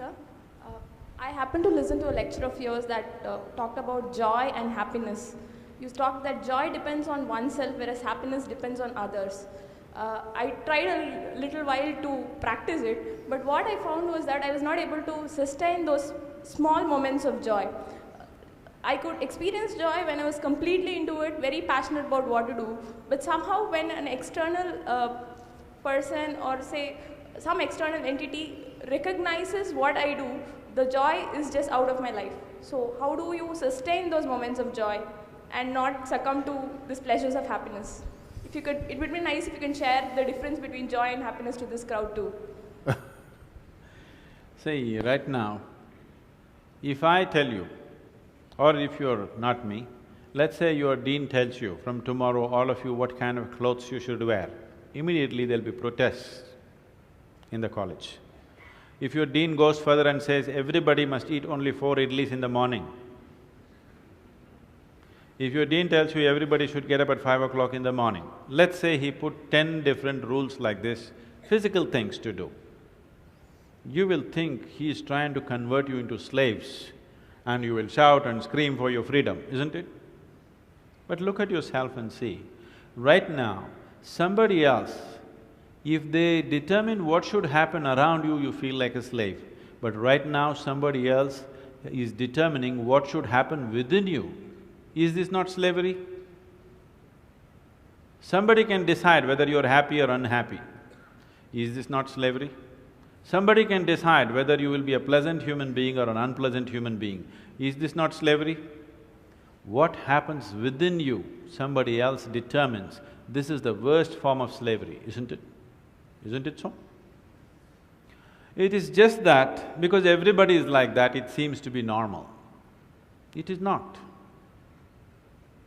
sir. Uh, I happened to listen to a lecture of yours that talked about joy and happiness. You talked that joy depends on oneself, whereas happiness depends on others. I tried a little while to practice it, but what I found was that I was not able to sustain those small moments of joy. I could experience joy when I was completely into it, very passionate about what to do, but somehow when an external person or say some external entity recognizes what I do, the joy is just out of my life. So how do you sustain those moments of joy and not succumb to these pleasures of happiness? If you could, it would be nice if you can share the difference between joy and happiness to this crowd too. See, right now, if I tell you, or if you're not me, let's say your dean tells you, from tomorrow all of you what kind of clothes you should wear, immediately there'll be protests in the college. If your dean goes further and says, everybody must eat only 4 idlis in the morning, if your dean tells you everybody should get up at 5 o'clock in the morning, let's say he put 10 different rules like this, physical things to do, you will think he is trying to convert you into slaves and you will shout and scream for your freedom, isn't it? But look at yourself and see, right now, somebody else, if they determine what should happen around you, you feel like a slave. But right now, somebody else is determining what should happen within you. Is this not slavery? Somebody can decide whether you're happy or unhappy. Is this not slavery? Somebody can decide whether you will be a pleasant human being or an unpleasant human being. Is this not slavery? What happens within you, somebody else determines. This is the worst form of slavery, isn't it? Isn't it so? It is just that because everybody is like that, it seems to be normal. It is not.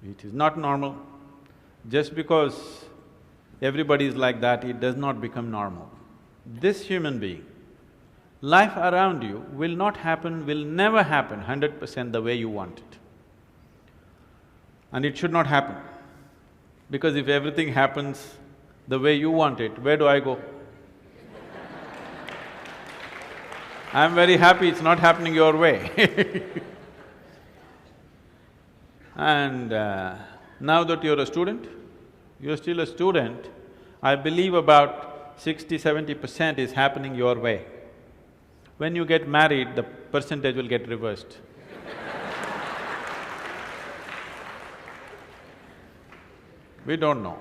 It is not normal. Just because everybody is like that, it does not become normal. This human being, life around you will not happen, will never happen 100% the way you want it. And it should not happen. Because if everything happens the way you want it, where do I go? I'm very happy it's not happening your way. And now that you're a student, you're still a student, I believe about 60–70% is happening your way. When you get married, the percentage will get reversed. We don't know.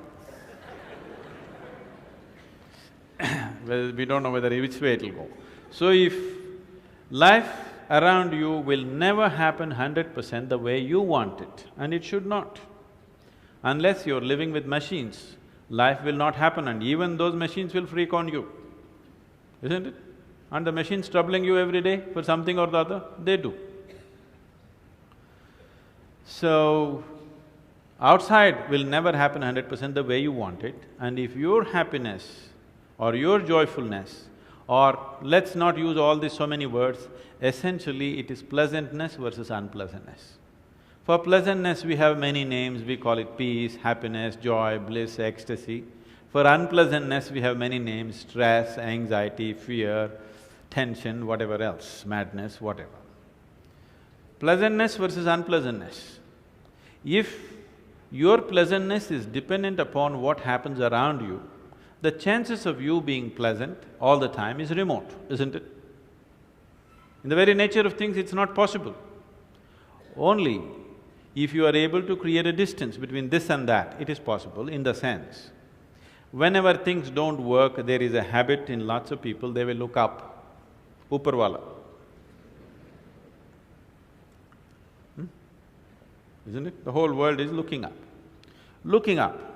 Well, we don't know whether which way it'll go. So if life around you will never happen 100% the way you want it, and it should not. Unless you're living with machines, life will not happen and even those machines will freak on you, isn't it? And the machines troubling you every day for something or the other, they do. So, outside will never happen 100% the way you want it, and if your happiness or your joyfulness, or let's not use all these so many words, essentially it is pleasantness versus unpleasantness. For pleasantness we have many names, we call it peace, happiness, joy, bliss, ecstasy. For unpleasantness we have many names, stress, anxiety, fear, tension, whatever else, madness, whatever. Pleasantness versus unpleasantness. If your pleasantness is dependent upon what happens around you, the chances of you being pleasant all the time is remote, isn't it? In the very nature of things, it's not possible. Only if you are able to create a distance between this and that, it is possible in the sense, whenever things don't work, there is a habit in lots of people, they will look up, Upar Isn't it? The whole world is looking up. Looking up.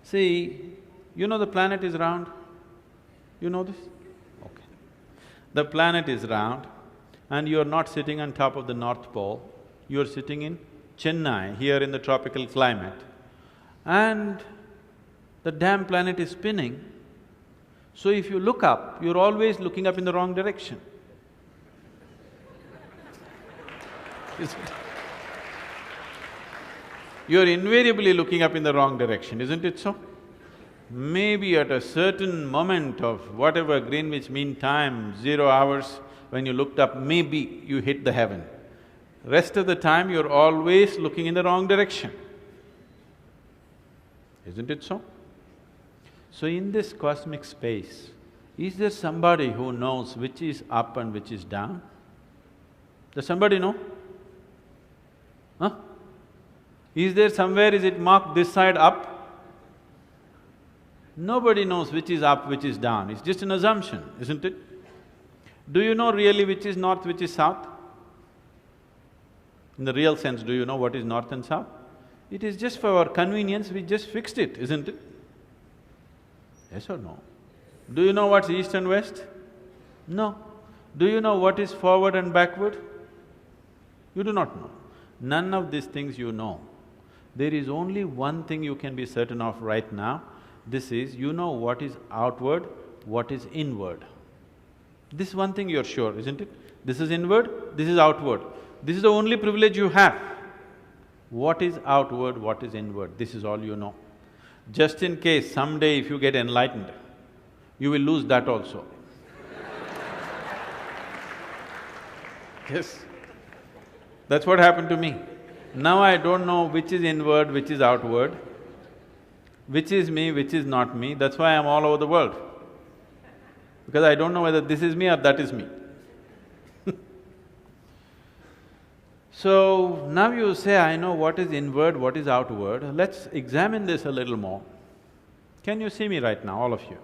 See, you know the planet is round? You know this? Okay. The planet is round and you're not sitting on top of the North Pole, you're sitting in Chennai, here in the tropical climate, and the damn planet is spinning. So if you look up, you're always looking up in the wrong direction. Isn't it? You're invariably looking up in the wrong direction, isn't it so? maybe at a certain moment of whatever Greenwich Mean Time, 0 hours, when you looked up, maybe you hit the heaven. Rest of the time, you're always looking in the wrong direction. Isn't it so? So in this cosmic space, is there somebody who knows which is up and which is down? Does somebody know? Huh? Is there somewhere, is it marked this side up? Nobody knows which is up, which is down, it's just an assumption, isn't it? Do you know really which is north, which is south? In the real sense, do you know what is north and south? It is just for our convenience, we just fixed it, isn't it? Yes or no? Do you know what's east and west? No. Do you know what is forward and backward? You do not know. None of these things you know. There is only one thing you can be certain of right now. This is, you know what is outward, what is inward. This one thing you're sure, isn't it? This is inward, this is outward. This is the only privilege you have. What is outward, what is inward, this is all you know. Just in case someday if you get enlightened, you will lose that also. Yes, that's what happened to me. Now I don't know which is inward, which is outward, which is me, which is not me, that's why I'm all over the world. Because I don't know whether this is me or that is me. So, now you say, I know what is inward, what is outward, let's examine this a little more. Can you see me right now, all of you?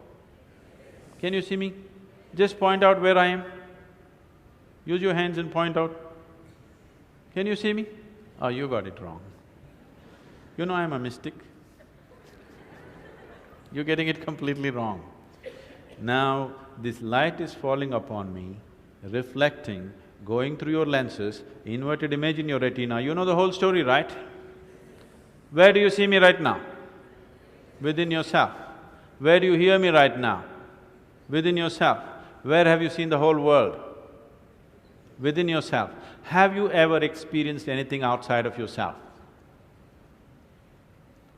Can you see me? Just point out where I am. Use your hands and point out. Can you see me? Oh, you got it wrong. You know I'm a mystic. You're getting it completely wrong. Now, this light is falling upon me, reflecting, going through your lenses, inverted image in your retina, you know the whole story, right? Where do you see me right now? Within yourself. Where do you hear me right now? Within yourself. Where have you seen the whole world? Within yourself. Have you ever experienced anything outside of yourself?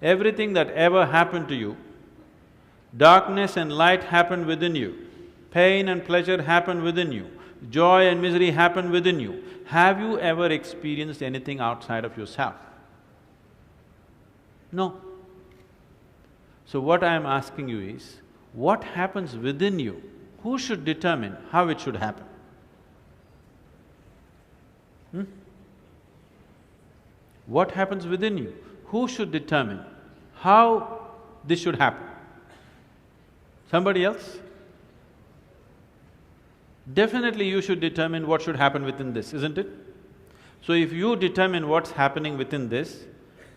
Everything that ever happened to you, darkness and light happened within you, pain and pleasure happened within you, joy and misery happen within you. Have you ever experienced anything outside of yourself? No. So what I am asking you is, what happens within you? Who should determine how it should happen? What happens within you? Who should determine how this should happen? Somebody else? Definitely you should determine what should happen within this, isn't it? So if you determine what's happening within this,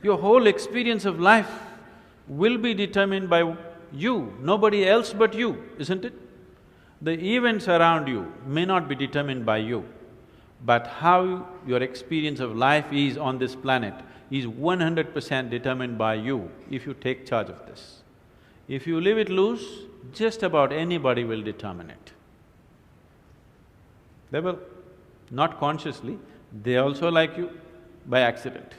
your whole experience of life will be determined by you, nobody else but you, isn't it? The events around you may not be determined by you, but how your experience of life is on this planet is 100% determined by you if you take charge of this. If you leave it loose, just about anybody will determine it. They will, not consciously, they also like you by accident.